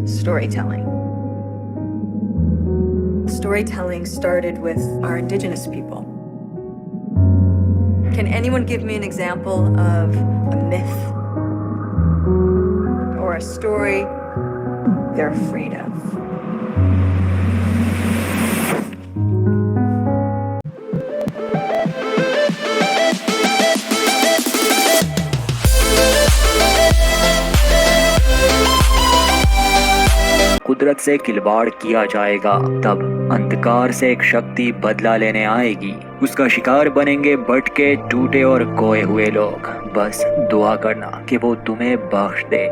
storytelling. Storytelling started with our indigenous people. Can anyone give me an example of a myth or a story they're afraid of? कुदरत से खिलवाड़ किया जाएगा, तब अंधकार से एक शक्ति बदला लेने आएगी। उसका शिकार बनेंगे भटके, टूटे और खोए हुए लोग। बस दुआ करना कि वो तुम्हें बख्श दे।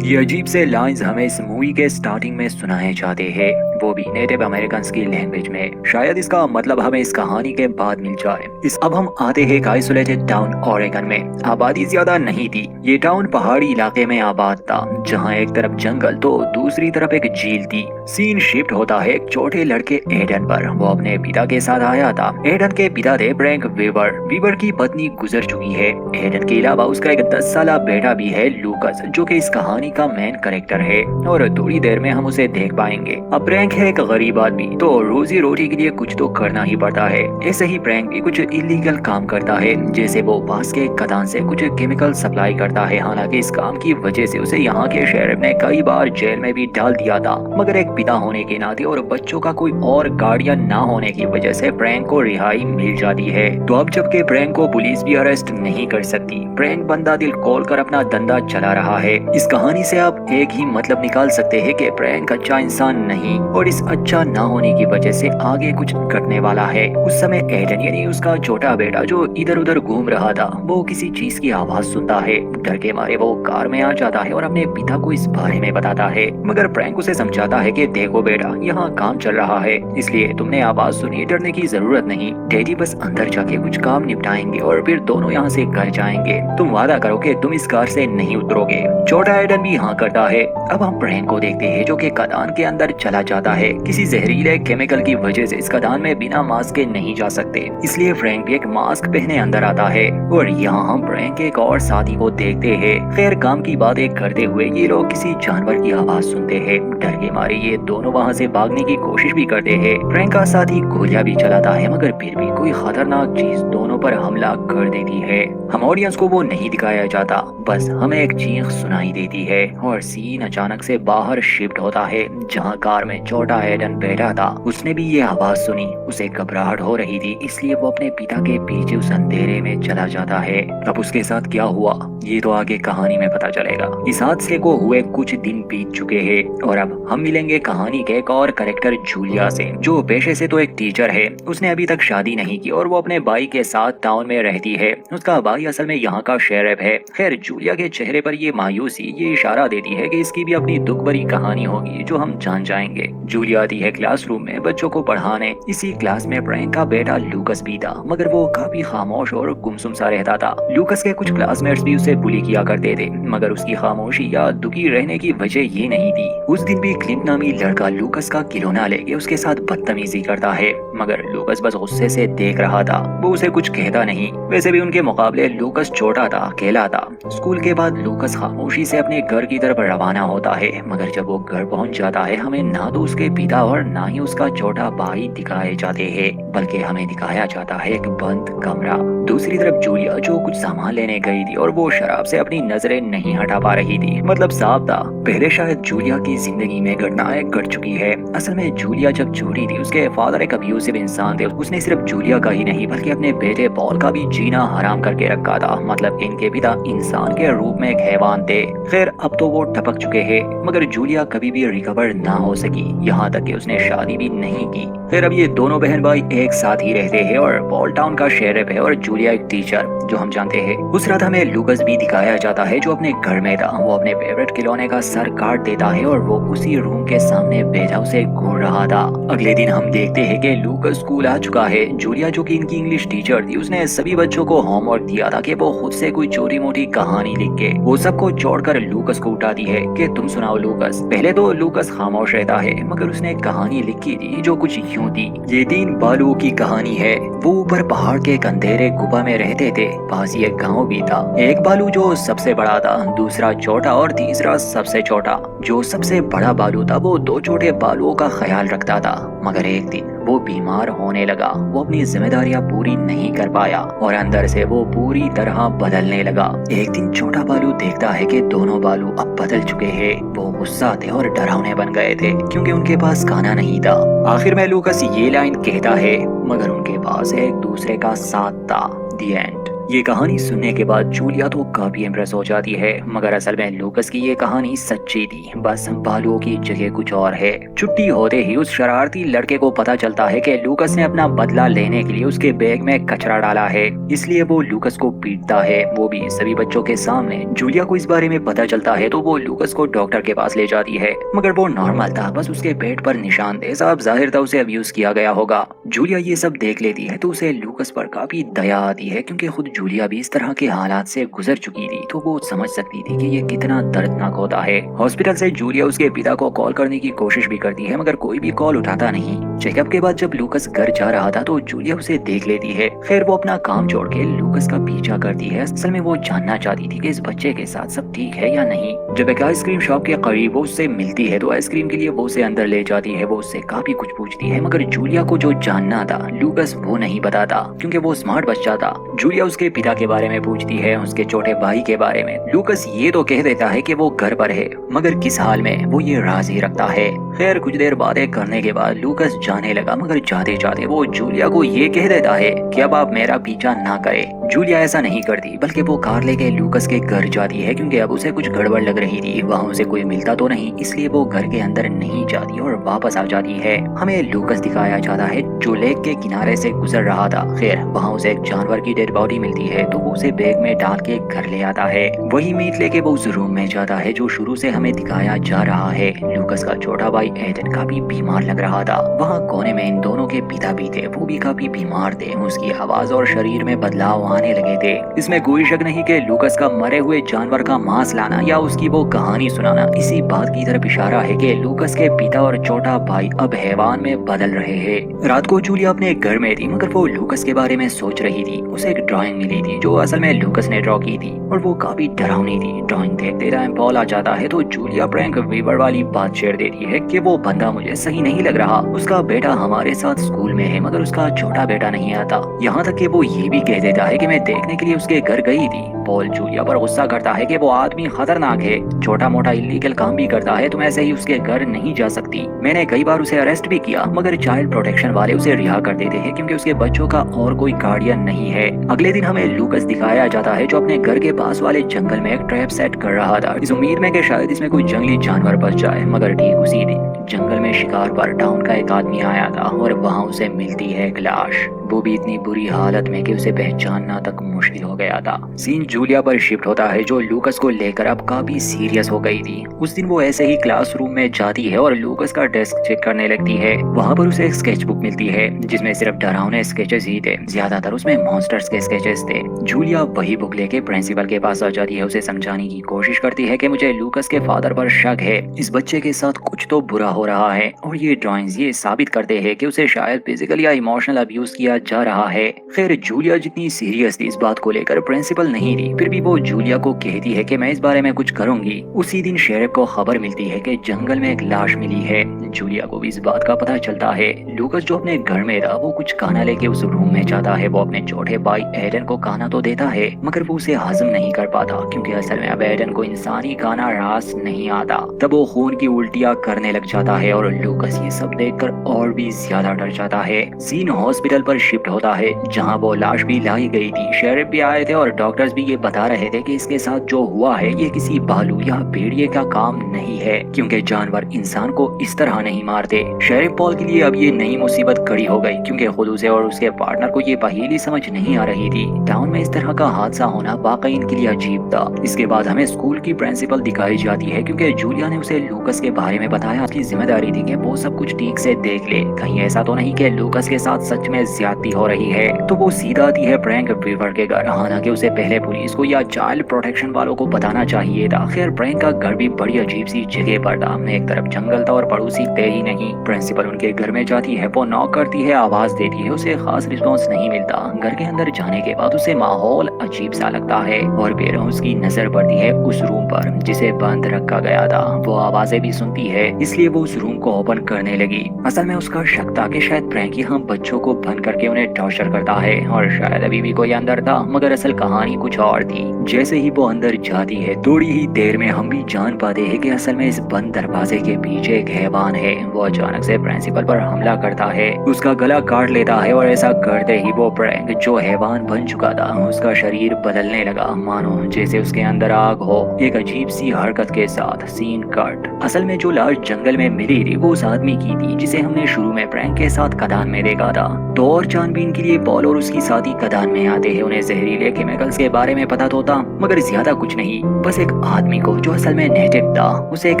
ये अजीब से लाइंस हमें इस मूवी के स्टार्टिंग में सुनाए जाते हैं, वो भी नेटिव अमेरिकन की लैंग्वेज में। शायद इसका मतलब हमें इस कहानी के बाद मिल जाए। अब हम आते हैं एक आइसोलेटेड टाउन ओरेगन में। आबादी ज्यादा नहीं थी। ये टाउन पहाड़ी इलाके में आबाद था, जहाँ एक तरफ जंगल तो दूसरी तरफ एक झील थी। सीन शिफ्ट होता है एक छोटे लड़के एडन पर। वो अपने पिता के साथ आया था। एडन के पिता थे फ्रैंक वीवर। वीवर की पत्नी गुजर चुकी है। एडन के अलावा उसका एक 10 साल बेटा भी है, लूकस, जो कि इस कहानी का मेन कैरेक्टर है और थोड़ी देर में हम उसे देख पाएंगे। अब फ्रैंक है एक गरीब आदमी, तो रोजी रोटी के लिए कुछ तो करना ही पड़ता है। ऐसे ही फ्रैंक भी कुछ इलीगल काम करता है, जैसे वो पास के खदान से कुछ केमिकल सप्लाई करता है। हालांकि इस काम की वजह से उसे यहाँ के शेरिफ ने कई बार जेल में भी डाल दिया था, मगर एक पिता होने के नाते और बच्चों का कोई और गार्डियन ना होने की वजह से फ्रैंक को रिहाई मिल जाती है। तो अब जबकि फ्रैंक को पुलिस भी अरेस्ट नहीं कर सकती, फ्रैंक बंदा दिल खोल कर अपना धंधा चला रहा है। इस कहानी से आप एक ही मतलब निकाल सकते हैं कि फ्रैंक अच्छा इंसान नहीं, और इस अच्छा ना होने की वजह से आगे कुछ घटने वाला है। उस समय एडन यानी उसका छोटा बेटा जो इधर उधर घूम रहा था, वो किसी चीज की आवाज सुनता है। डर के मारे वो कार में आ जाता है और अपने पिता को इस बारे में बताता है, मगर फ्रैंक उसे समझाता है कि देखो बेटा, यहाँ काम चल रहा है, इसलिए तुमने आवाज सुनी, डरने की जरूरत नहीं। डैडी बस अंदर जाके कुछ काम निपटाएंगे और फिर दोनों यहाँ से घर जाएंगे। तुम वादा करो कि तुम इस कार से नहीं उतरोगे। छोटा एडन भी हाँ करता है। अब हम फ्रैंक को देखते हैं जो कि खदान के अंदर चला जाता है। किसी जहरीले केमिकल की वजह से इस खदान में बिना मास्क के नहीं जा सकते, इसलिए फ्रैंक भी एक मास्क पहने अंदर आता है। और यहाँ हम फ्रैंक के एक और साथी को देखते हैं। खैर काम की बातें करते हुए ये लोग किसी जानवर की आवाज सुनते हैं। डर के मारे ये दोनों वहाँ से भागने की कोशिश भी करते हैं। फ्रैंक का साथी गोलियां भी चलाता है, मगर फिर भी कोई खतरनाक चीज दोनों पर हमला कर देती है। हम ऑडियंस को वो नहीं दिखाया जाता, बस हमें एक चीख सुनाई देती है और सीन अचानक से बाहर शिफ्ट होता है, जहाँ कार में छोटा एडन बैठा था। उसने भी ये आवाज सुनी। उसे घबराहट हो रही थी, इसलिए वो अपने पिता के पीछे उस अंधेरे में चला जाता है। अब उसके साथ क्या हुआ ये तो आगे कहानी में पता चलेगा। इस हादसे को हुए कुछ दिन बीत चुके हैं और अब हम मिलेंगे कहानी के एक और कैरेक्टर जूलिया से, जो पेशे से तो एक टीचर है। उसने अभी तक शादी नहीं की और वो अपने भाई के साथ टाउन में रहती है। उसका भाई असल में यहाँ का शेरिफ है। खैर जूलिया के चेहरे पर ये मायूसी ये इशारा देती है कि इसकी भी अपनी दुख भरी कहानी होगी, जो हम जान जाएंगे। जूलिया आती है क्लासरूम में बच्चों को पढ़ाने। इसी क्लास में फ्रैंक का बेटा लूकस भी था, मगर वो काफी खामोश और गुमसुम सा रहता था। लूकस के कुछ क्लासमेट्स भी उसे बुली किया करते थे, मगर उसकी खामोशी या दुखी रहने की वजह ये नहीं थी। उस दिन भी क्लिंट नामी लड़का लूकस का खिलौना लेके उसके साथ बदतमीजी करता है, मगर लूकस बस गुस्से से देख रहा था। वो उसे कुछ कहता नहीं। वैसे भी उनके मुकाबले लूकस छोटा था, अकेला था। स्कूल के बाद लूकस खामोशी से अपने घर की तरफ रवाना होता है, मगर जब वो घर पहुंच जाता है हमें ना तो उसके पिता और ना ही उसका छोटा भाई दिखाए जाते हैं, बल्कि हमें दिखाया जाता है एक बंद कमरा। दूसरी तरफ जूलिया जो कुछ सामान लेने गई थी और वो शराब से अपनी नजरें नहीं हटा पा रही थी। मतलब साफ था पहले शायद जूलिया की जिंदगी में घटनाएं घट चुकी है। असल में जूलिया जब छोटी थी उसके फादर एक अब्यूसिव इंसान थे। उसने सिर्फ जूलिया का ही नहीं बल्कि अपने बेटे पॉल का भी जीना हराम करके रखा था। मतलब इनके पिता इंसान के रूप में एक हैवान थे। खैर अब तो वो टपक चुके हैं, मगर जूलिया कभी भी रिकवर ना हो सकी, यहाँ तक कि उसने शादी भी नहीं की। फिर अब ये दोनों बहन भाई एक साथ ही रहते हैं और पॉल टाउन का शेरिफ है और जूलिया एक टीचर, जो हम जानते हैं। उस रात हमें लूकस भी दिखाया जाता है जो अपने घर में था। वो अपने फेवरेट खिलौने का सर काट देता है और वो उसी रूम के सामने बैठा उसे घूर रहा था। अगले दिन हम देखते हैं कि लूकस स्कूल आ चुका है। जूलिया जो कि इनकी इंग्लिश टीचर थी, उसने सभी बच्चों को होमवर्क दिया था कि वो खुद से कोई चोरी मोटी कहानी लिख के वो सबको छोड़कर लूकस को उठाती है कि तुम सुनाओ लूकस। पहले तो लूकस खामोश रहता है मगर उसने एक कहानी लिखी थी जो कुछ यूं थी। ये 3 बालुओं की कहानी है। वो ऊपर पहाड़ के एक अंधेरे गुफा में रहते थे। पास ही एक गाँव भी था। एक बालू जो सबसे बड़ा था, दूसरा छोटा और तीसरा सबसे छोटा। जो सबसे बड़ा बालू था वो 2 छोटे बालुओं का ख्याल रखता था। मगर एक दिन वो बीमार होने लगा। वो अपनी जिम्मेदारियां पूरी नहीं कर पाया और अंदर से वो पूरी तरह बदलने लगा। एक दिन छोटा बालू देखता है कि दोनों बालू अब बदल चुके हैं। वो गुस्सा थे और डरावने बन गए थे क्योंकि उनके पास खाना नहीं था। आखिर में लूकस ये लाइन कहता है, मगर उनके पास एक दूसरे का साथ था। The end. ये कहानी सुनने के बाद जूलिया तो काफी इम्प्रेस हो जाती है मगर असल में लूकस की ये कहानी सच्ची थी। बस बालुओं की जगह कुछ और है। छुट्टी होते ही उस शरारती लड़के को पता चलता है कि लूकस ने अपना बदला लेने के लिए उसके बैग में कचरा डाला है, इसलिए वो लूकस को पीटता है, वो भी सभी बच्चों के सामने। जूलिया को इस बारे में पता चलता है तो वो लूकस को डॉक्टर के पास ले जाती है मगर वो नॉर्मल था, बस उसके पेट पर निशान थे। साफ जाहिर था उसे अब्यूज किया गया होगा। जूलिया ये सब देख लेती है तो उसे लूकस पर काफी दया आती है क्योंकि खुद जूलिया भी इस तरह के हालात से गुजर चुकी थी तो वो समझ सकती थी कि ये कितना दर्दनाक होता है। हॉस्पिटल से जूलिया उसके पिता को कॉल करने की कोशिश भी करती है मगर कोई भी कॉल उठाता नहीं। चेकअप के बाद जब लूकस घर जा रहा था तो जूलिया उसे देख लेती है। खैर वो अपना काम छोड़ के लूकस का पीछा करती है। असल में वो जानना चाहती थी कि इस बच्चे के साथ सब ठीक है या नहीं। जब एक आइसक्रीम शॉप के करीब वो उससे मिलती है तो आइसक्रीम के लिए वो उसे अंदर ले जाती है। वो उससे काफी कुछ पूछती है मगर जूलिया को जो जानना था लूकस वो नहीं बताता क्योंकि वो स्मार्ट बच्चा था। जूलिया उसके पिता के बारे में पूछती है, उसके छोटे भाई के बारे में। लूकस ये तो कह देता है कि वो घर पर है मगर किस हाल में वो ये राज ही रखता है। खैर कुछ देर बातें करने के बाद लूकस जाने लगा मगर जाते जाते वो जूलिया को ये कह देता है कि अब आप मेरा पीछा ना करें। जूलिया ऐसा नहीं करती बल्कि वो कार लेके लूकस के घर जाती है क्योंकि अब उसे कुछ गड़बड़ लग रही थी। वहाँ उसे कोई मिलता तो नहीं इसलिए वो घर के अंदर नहीं जाती और वापस आ जाती है। हमें लूकस दिखाया जाता है जो लेक के किनारे से गुजर रहा था। खैर वहाँ उसे एक जानवर की डेड बॉडी मिलती है तो वो उसे बैग में डाल के घर ले आता है। वही मीट लेके वो उस रूम में जाता है जो शुरू से हमें दिखाया जा रहा है। लूकस का छोटा भाई एडन काफी बीमार लग रहा था। वहाँ कोने में इन दोनों के पिता भी थे, वो भी काफी बीमार थे। उसकी आवाज और शरीर में बदलाव आने लगे थे। इसमें कोई शक नहीं कि लूकस का मरे हुए जानवर का मांस लाना या उसकी वो कहानी सुनाना इसी बात की तरफ इशारा है कि लूकस के पिता और छोटा भाई अब हैवान में बदल रहे हैं। रात को जूलिया अपने घर में थी मगर वो लूकस के बारे में सोच रही थी। उसे एक ड्राइंग मिली थी जो असल में लूकस ने ड्रॉ की थी और वो काफी डरावनी थी। ड्राइंग देखते टाइम पॉल आ जाता है तो जूलिया प्रैंक वीवर वाली बात छेड़ देती है कि वो बंदा मुझे सही नहीं लग रहा। उसका बेटा हमारे साथ स्कूल में है मगर उसका छोटा बेटा नहीं आता। यहाँ तक कि वो ये भी कह देता है कि मैं देखने के लिए उसके घर गई थी। पॉल जूलिया पर गुस्सा करता है कि वो आदमी खतरनाक है, छोटा मोटा इलीगल काम भी करता है, तुम ऐसे ही उसके घर नहीं जा सकती। मैंने कई बार उसे अरेस्ट भी किया मगर चाइल्ड प्रोटेक्शन वाले उसे रिहा कर देते हैं क्योंकि उसके बच्चों का और कोई गार्डियन नहीं है। अगले दिन हमें लूकस दिखाया जाता है जो अपने घर के पास वाले जंगल में एक ट्रैप सेट कर रहा था इस उम्मीद में कि शायद इसमें कोई जंगली जानवर बच जाए। मगर ठीक उसी दिन जंगल में शिकार पर टाउन का एक आदमी आया था और वहाँ उसे मिलती है एक लाश, वो भी इतनी बुरी हालत में कि उसे पहचानना तक मुश्किल हो गया था। सीन जूलिया पर शिफ्ट होता है जो लूकस को लेकर अब काफी सीरियस हो गई थी। उस दिन वो ऐसे ही क्लासरूम में जाती है और लूकस का डेस्क चेक करने लगती है। वहाँ पर उसे एक स्केच बुक मिलती है जिसमें सिर्फ डरावने स्केचेस ही थे, ज्यादातर उसमें मॉन्स्टर्स के स्केचेस थे। जूलिया वही बुक लेके प्रिंसिपल के पास आ जाती है, उसे समझाने की कोशिश करती है कि मुझे लूकस के फादर पर शक है, इस बच्चे के साथ कुछ तो बुरा हो रहा है और ये ड्राइंग्स ये साबित करते हैं कि उसे शायद फिजिकल या इमोशनल अब्यूज किया जा रहा है। खैर जूलिया जितनी सीरियस थी इस बात को लेकर प्रिंसिपल नहीं थी, फिर भी वो जूलिया को कहती है कि मैं इस बारे में कुछ करूंगी। उसी दिन शेरिफ को खबर मिलती है कि जंगल में एक लाश मिली है। जूलिया को भी इस बात का पता चलता है। लूकस जो अपने घर में था वो कुछ खाना लेके उस रूम में जाता है। वो अपने छोटे भाई एडन को खाना तो देता है मगर वो उसे हजम नहीं कर पाता क्योंकि असल में अब एडन को इंसानी खाना रास नहीं आता। तब वो खून की उल्टियां करने लग जाता है और लूकस ये सब देखकर और भी ज्यादा डर जाता है। सीन हॉस्पिटल पर शिफ्ट होता है जहाँ वो लाश भी लाई गई थी। शेरिफ भी आए थे और डॉक्टर्स भी ये बता रहे थे कि इसके साथ जो हुआ है ये किसी भालू या भेड़िए का काम नहीं है क्योंकि जानवर इंसान को इस तरह नहीं मारते। शेरिफ पॉल के लिए अब ये नई मुसीबत खड़ी हो गई क्योंकि खुद उसे और उसके पार्टनर को ये पहेली समझ नहीं आ रही थी। टाउन में इस तरह का हादसा होना वाकई इनके लिए अजीब था। इसके बाद हमें स्कूल की प्रिंसिपल दिखाई जाती है क्योंकि जूलिया ने उसे लूकस के बारे में बताया। उसकी जिम्मेदारी थी कि वो सब कुछ ठीक से देख ले, कहीं ऐसा तो नहीं कि लूकस के साथ सच में ज्यादती हो रही है। तो वो सीधा आती है प्रैंक वीवर के घर। हालांकि उसे पहले पुलिस को या चाइल्ड प्रोटेक्शन वालों को बताना चाहिए था। खैर प्रैंक का घर भी बड़ी अजीब सी जगह पर था। एक तरफ जंगल था और पड़ोसी थे ही नहीं। प्रिंसिपल उनके घर में जाती है, वो नॉक करती है, आवाज देती है, उसे खास रिस्पॉन्स नहीं मिलता। घर के अंदर जाने के बाद उसे माहौल अजीब सा लगता है और फिर उसकी नजर पड़ती है उस रूम पर जिसे बंद रखा गया था। वो आवाजें भी सुनती है, इसलिए वो उस रूम को ओपन करने लगी। असल में उसका शक था कि शायद प्रैंक यहाँ बच्चों को बंद करके उन्हें टॉर्चर करता है और शायद अभी भी कोई अंदर था, मगर असल कहानी कुछ और थी। जैसे ही वो अंदर जाती है थोड़ी ही देर में हम भी जान पाते हैं कि असल में इस बंद दरवाजे के पीछे एक हैवान है। वो अचानक से प्रिंसिपल पर हमला करता है, उसका गला काट लेता है और ऐसा करते ही वो प्रैंक जो हैवान बन चुका था उसका शरीर बदलने लगा, मानो जैसे उसके अंदर आग हो। एक अजीब सी हरकत के साथ सीन कट। असल में जो लाश जंगल में मिली थी वो उस आदमी की थी जिसे हमने शुरू में प्रैंक के साथ खदान में देखा था। तो और छानबीन के लिए पॉल और उसकी साथी खदान में आते हैं। उन्हें जहरीले केमिकल्स के बारे में पता तो था, मगर ज्यादा कुछ नहीं। बस एक आदमी को जो असल में नेटिव था उसे एक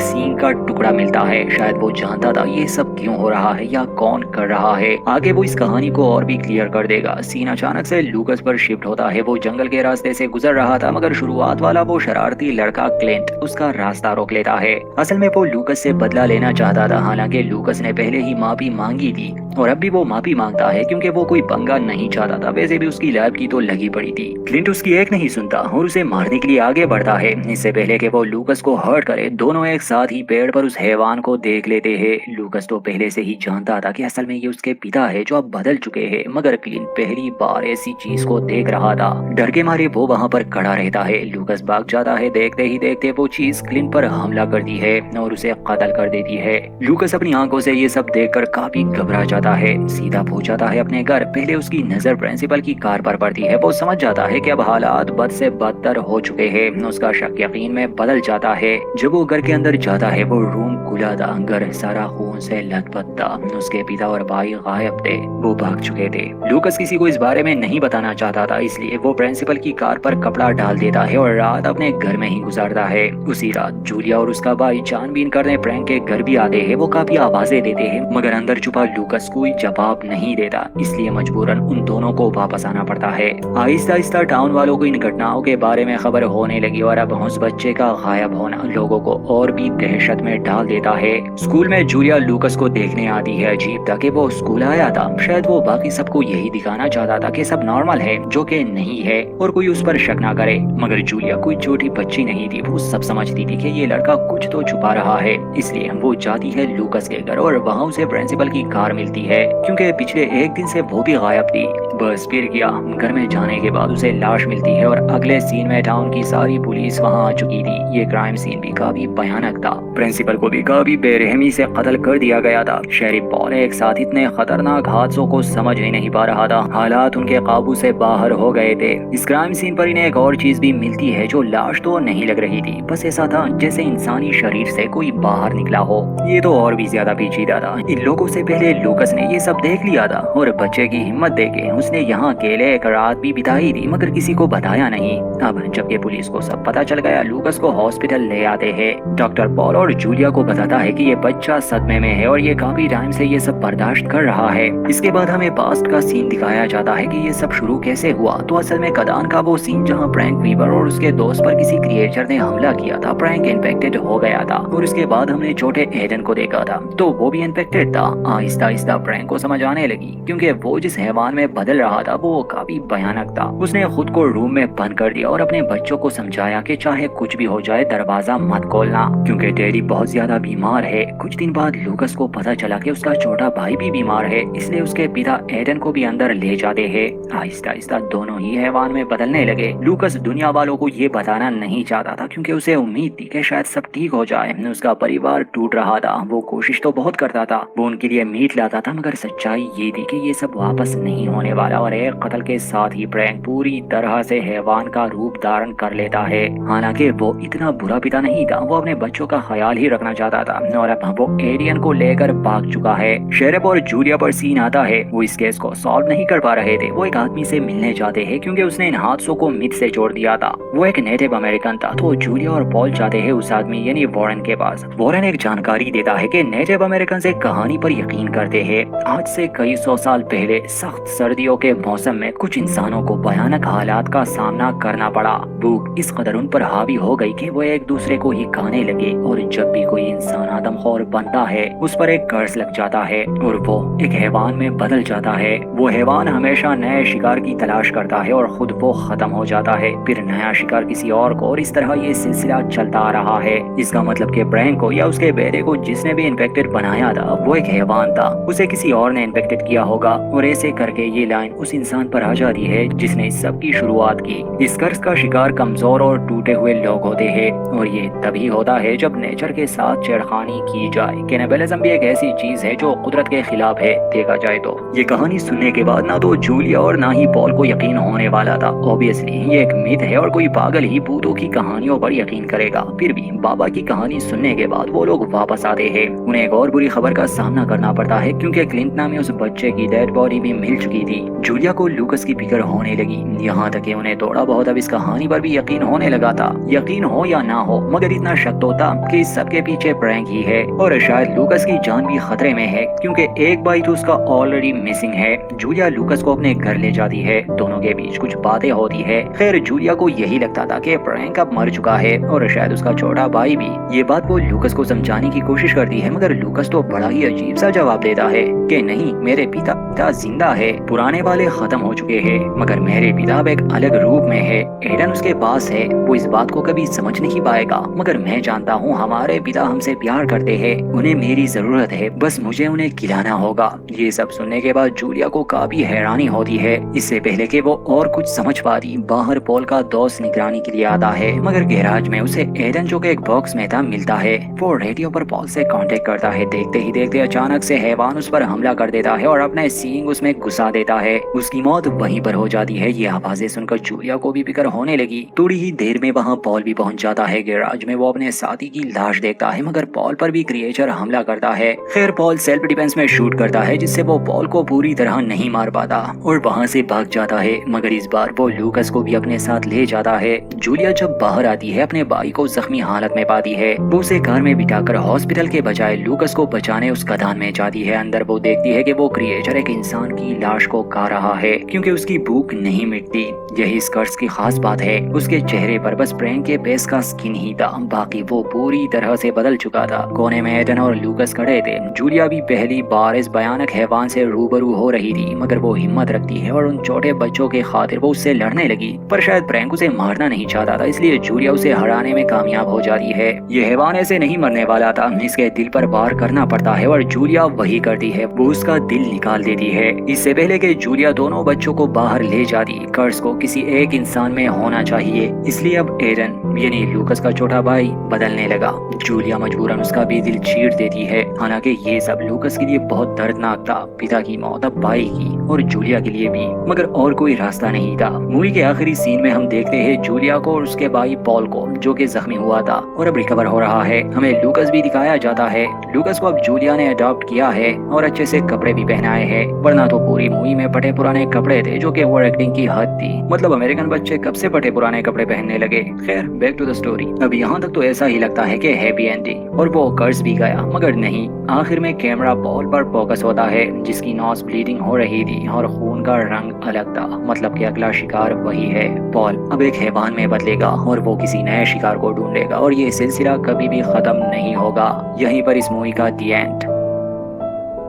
सींग का टुकड़ा मिलता है। शायद वो जानता था ये सब क्यों हो रहा है या कौन कर रहा है। आगे वो इस कहानी को और भी क्लियर कर देगा। सीन अचानक से लूकस पर शिफ्ट होता है। वो जंगल के रास्ते से गुजर रहा था, मगर शुरुआत वाला वो शरारती लड़का क्लिंट उसका रास्ता रोक लेता है। असल में वो लूकस से बदला लेना चाहता था। हालांकि लूकस ने पहले ही माफी मांगी थी और अब भी वो माफी मांगता है क्योंकि वो कोई पंगा नहीं चाहता था। वैसे भी उसकी लैब की तो लगी पड़ी थी। क्लिंट उसकी एक नहीं सुनता और उसे मारने के लिए आगे बढ़ता है। इससे पहले कि वो लूकस को हर्ट करे, दोनों एक साथ ही पेड़ पर उस हैवान को देख लेते हैं। लूकस तो पहले से ही जानता था कि असल में ये उसके पिता है जो अब बदल चुके हैं, मगर क्लिंट पहली बार ऐसी चीज को देख रहा था। डर के मारे वो वहाँ पर खड़ा रहता है। लूकस भाग जाता है। देखते ही देखते वो चीज क्लिंट पर हमला करती है और उसे कत्ल कर देती है। लूकस अपनी आंखों से ये सब देखकर काफी घबरा जाता है। सीधा पहुंच जाता है अपने घर। पहले उसकी नजर प्रिंसिपल की कार पर पड़ती है। वो समझ जाता है कि अब हालात बद से बदतर हो चुके हैं। उसका शक यकीन में बदल जाता है। जब वो घर के अंदर जाता है वो रूम खुला था। घर सारा खून से लथपथ था। उसके पिता और भाई गायब थे, वो भाग चुके थे। लूकस किसी को इस बारे में नहीं बताना चाहता था, इसलिए वो प्रिंसिपल की कार पर कपड़ा डाल देता है और रात अपने घर में ही गुजारता है। उसी रात जूलिया और उसका भाई छानबीन करने प्रैंक के घर भी आते हैं। वो काफी आवाजें देते हैं, मगर अंदर छुपा लूकस कोई जवाब नहीं देता, इसलिए मजबूरन उन दोनों को वापस आना पड़ता है। आहिस्ता आहिस्ता टाउन वालों को इन घटनाओं के बारे में खबर होने लगी और अब उस बच्चे का गायब होना लोगों को और भी दहशत में डाल देता है। स्कूल में जूलिया लूकस को देखने आती है। अजीब था कि वो स्कूल आया था। शायद वो बाकी सबको यही दिखाना चाहता था कि सब नॉर्मल है, जो कि नहीं है, और कोई उस पर शक ना करे। मगर जूलिया कोई छोटी बच्ची नहीं थी। वो सब समझती थी कि ये लड़का कुछ तो छुपा रहा है, इसलिए वो जाती है लूकस के घर और वहाँ उसे प्रिंसिपल की कार मिलती है, क्योंकि पिछले एक दिन से वो भी गायब थी। बस फिर क्या, घर में जाने के बाद उसे लाश मिलती है और अगले सीन में टाउन की सारी पुलिस वहाँ आ चुकी थी। ये क्राइम सीन भी काफी भयानक था। प्रिंसिपल को भी काफी बेरहमी से कत्ल कर दिया गया था। शेरिफ पॉल एक साथ इतने खतरनाक हादसों को समझ ही नहीं पा रहा था। हालात उनके काबू से बाहर हो गए थे। इस क्राइम सीन पर इन्हें एक और चीज भी मिलती है जो लाश तो नहीं लग रही थी, बस ऐसा था जैसे इंसानी शरीर से कोई बाहर निकला हो। ये तो और भी ज्यादा पेचीदा था। इन लोगों से पहले लूकस ने ये सब देख लिया था और बच्चे की हिम्मत देके उसने यहाँ अकेले एक रात भी बिताई थी, मगर किसी को बताया नहीं। अब जब ये पुलिस को सब पता चल गया, लूकस को हॉस्पिटल ले आते हैं। डॉक्टर पॉल और जूलिया को बताता है कि ये बच्चा सदमे में है और ये काफी टाइम से ये सब बर्दाश्त कर रहा है। इसके बाद हमें पास्ट का सीन दिखाया जाता है कि ये सब शुरू कैसे हुआ। तो असल में खदान का वो सीन जहाँ प्रैंक वीवर और उसके दोस्त पर किसी क्रिएचर ने हमला किया था। प्रैंक इन्फेक्टेड हो गया था और उसके बाद हमने छोटे एडन को देखा था, तो वो भी इन्फेक्टेड था। आहिस्ता आहिस्ता प्रैंक को समझ आने लगी, क्योंकि वो जिस हैवान में बदल रहा था वो काफी भयानक था। उसने खुद को रूम में बंद कर दिया और अपने बच्चों को समझाया कि चाहे कुछ भी हो जाए दरवाजा मत खोलना, क्योंकि डैडी बहुत ज्यादा बीमार है। कुछ दिन बाद लूकस को पता चला कि उसका छोटा भाई भी बीमार है, इसलिए उसके पिता एडन को भी अंदर ले जाते हैं। आहिस्ता आहिस्ता दोनों ही हैवान में बदलने लगे। लूकस दुनिया वालों को ये बताना नहीं चाहता था, क्योंकि उसे उम्मीद थी कि शायद सब ठीक हो जाए। उसका परिवार टूट रहा था। वो कोशिश तो बहुत करता था, वो उनके लिए मीट लाता था, मगर सच्चाई ये थी कि ये सब वापस नहीं होने वाला और एक कत्ल के साथ ही प्रैंक पूरी तरह से हैवान का रूप धारण कर लेता है। हालांकि वो इतना बुरा पिता नहीं था, वो अपने बच्चों का ख्याल ही रखना चाहता था और अब वो एलियन को लेकर भाग चुका है। शेरिफ और जूलिया पर सीन आता है। वो इस केस को सॉल्व नहीं कर पा रहे थे। वो एक आदमी से मिलने जाते हैं क्योंकि उसने इन हादसों को मिथ से जोड़ दिया था। वो एक नेटिव अमेरिकन था। तो जूलिया और पॉल जाते हैं उस आदमी यानी वॉरेन के पास। वॉरेन एक जानकारी देता है कि नेटिव अमेरिकन एक कहानी पर यकीन करते हैं। आज से कई 100 साल पहले सख्त सर्दियों के मौसम में कुछ इंसानों को भयानक हालात का सामना करना पड़ा। भूख इस कदर उन पर हावी हो गई कि वो एक दूसरे को ही खाने लगे और जब भी कोई इंसान आदमखोर बनता है उस पर एक कर्ज लग जाता है और वो एक हैवान में बदल जाता है। वो हैवान हमेशा नए शिकार की तलाश करता है और खुद वो खत्म हो जाता है, फिर नया शिकार किसी और को, और इस तरह ये सिलसिला चलता आ रहा है। इसका मतलब कि ब्रैंक को या उसके बेटे को जिसने भी इन्फेक्टेड बनाया था वो एक हैवान था, उसे किसी और ने इन्फेक्टेड किया होगा। और ऐसे करके ये लाइन उस इंसान पर आ जाती है जिसने इस सब की शुरुआत की। इस कर्ज का शिकार कमजोर और टूटे हुए लोग होते हैं और ये तभी होता है जब नेचर के साथ छेड़खानी की जाए। कैनिबलिज्म भी एक ऐसी चीज है जो कुदरत के खिलाफ है देखा जाए तो। ये कहानी सुनने के बाद ना तो जूलिया और ना ही पॉल को यकीन होने वाला था। ऑब्वियसली ये एक मिथ है और कोई पागल ही भूतों की कहानियों पर यकीन करेगा। फिर भी बाबा की कहानी सुनने के बाद वो लोग वापस आते हैं। उन्हें एक और बुरी खबर का सामना करना पड़ता है क्योंकि क्लिंटन में उस बच्चे की डेड बॉडी भी मिल चुकी थी। जूलिया को लूकस की फिक्र होने लगी, यहाँ तक कि उन्हें थोड़ा बहुत अब इस कहानी पर भी यकीन होने लगा था। यकीन हो या ना हो मगर इतना शक तो था कि इस सब के पीछे प्रैंक ही है और शायद लूकस की जान भी खतरे में है क्योंकि एक भाई तो उसका ऑलरेडी मिसिंग है। जूलिया लूकस को अपने घर ले जाती है, दोनों के बीच कुछ बातें होती है। खैर जूलिया को यही लगता था कि प्रैंक अब मर चुका है और शायद उसका छोटा भाई भी। ये बात वो लूकस को समझाने की कोशिश करती है मगर लूकस तो बड़ा ही अजीब सा जवाब देता है कि नहीं, मेरे पिता जिंदा है, पुराने वाले खत्म हो चुके हैं मगर मेरे पिता अब एक अलग रूप में है। एडन उसके पास है, वो इस बात को कभी समझ नहीं पाएगा मगर मैं जानता हूँ हमारे पिता हमसे प्यार करते हैं, उन्हें मेरी जरूरत है, बस मुझे उन्हें खिलाना होगा। ये सब सुनने के बाद जूलिया को काफी हैरानी होती है। इससे पहले कि वो और कुछ समझ पाती बाहर पॉल का दोस्त निगरानी के लिए आता है मगर गैराज में उसे एडन जो कि एक बॉक्स में था मिलता है। वो रेडियो पर पॉल से कांटेक्ट करता है। देखते ही देखते अचानक से हैवान उस पर हमला कर देता है और अपने सींग उसमें घुसा देता है। उसकी मौत वहीं पर हो जाती है। ये आवाजें सुनकर जूलिया को भी फिक्र होने लगी। थोड़ी ही देर में वहाँ पॉल भी पहुंच जाता है। गैराज में वो अपने साथी की लाश देखता है मगर पॉल पर भी क्रिएचर हमला करता है। खैर पॉल सेल्फ डिफेंस में शूट करता है जिससे वो पॉल को पूरी तरह नहीं मार पाता और वहाँ से भाग जाता है मगर इस बार वो लूकस को भी अपने साथ ले जाता है। जूलिया जब बाहर आती है अपने भाई को जख्मी हालत में पाती है। वो उसे कार में बिठाकर हॉस्पिटल के बजाय लूकस को बचाने उस खदान में जाती है। अंदर वो देखती है कि वो क्रिएचर एक इंसान की लाश को खा रहा है क्योंकि उसकी भूख नहीं मिटती। यही इस कर्ज की खास बात है, उसके चेहरे पर बस प्रैंक के बेस का स्किन ही था, बाकी वो पूरी तरह से बदल चुका था। कोने में एडन और लूकस खड़े थे। जूलिया भी पहली बार इस भयानक हैवान से रूबरू हो रही थी मगर वो हिम्मत रखती है और उन छोटे बच्चों के खातिर वो उससे लड़ने लगी। पर शायद प्रैंक उसे मारना नहीं चाहता था इसलिए जूलिया उसे हराने में कामयाब हो जाती है। ये हैवान ऐसे नहीं मरने वाला था, इसके दिल पर वार करना पड़ता है और जूलिया वही करती है, वो उसका दिल निकाल देती है। इससे पहले कि जूलिया दोनों बच्चों को बाहर ले जाती, कर्ज को किसी एक इंसान में होना चाहिए, इसलिए अब एडन यानी लूकस का छोटा भाई बदलने लगा। जूलिया मजबूरन उसका भी दिल चीर देती है। हालांकि ये सब लूकस के लिए बहुत दर्दनाक था, पिता की मौत अब भाई की और जूलिया के लिए भी, मगर और कोई रास्ता नहीं था। मूवी के आखिरी सीन में हम देखते हैं जूलिया को और उसके भाई पॉल को जो कि जख्मी हुआ था और अब रिकवर हो रहा है। हमें लूकस भी दिखाया जाता है। लूकस को अब जूलिया ने अडॉप्ट किया है और अच्छे से कपड़े भी पहनाए हैं, वरना तो पूरी मूवी में फटे पुराने कपड़े थे जो कि ओवर एक्टिंग की हद थी। मतलब अमेरिकन बच्चे कब से फटे पुराने कपड़े पहनने लगे। खैर बैक टू द स्टोरी। अब यहाँ तक तो ऐसा ही लगता है कि हैप्पी एंडिंग और वो कर्ज भी गया मगर नहीं। आखिर में कैमरा पॉल पर फोकस होता है जिसकी नोज ब्लीडिंग हो रही थी और खून का रंग अलग था, मतलब कि अगला शिकार वही है। पॉल अब एक हैवान में बदलेगा और वो किसी नए शिकार को ढूंढेगा और ये सिलसिला कभी भी खत्म नहीं होगा। यहीं पर इस मूवी का दी एंड।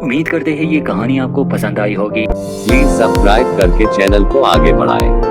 उम्मीद करते हैं ये कहानी आपको पसंद आई होगी। प्लीज सब्सक्राइब करके चैनल को आगे बढ़ाएं।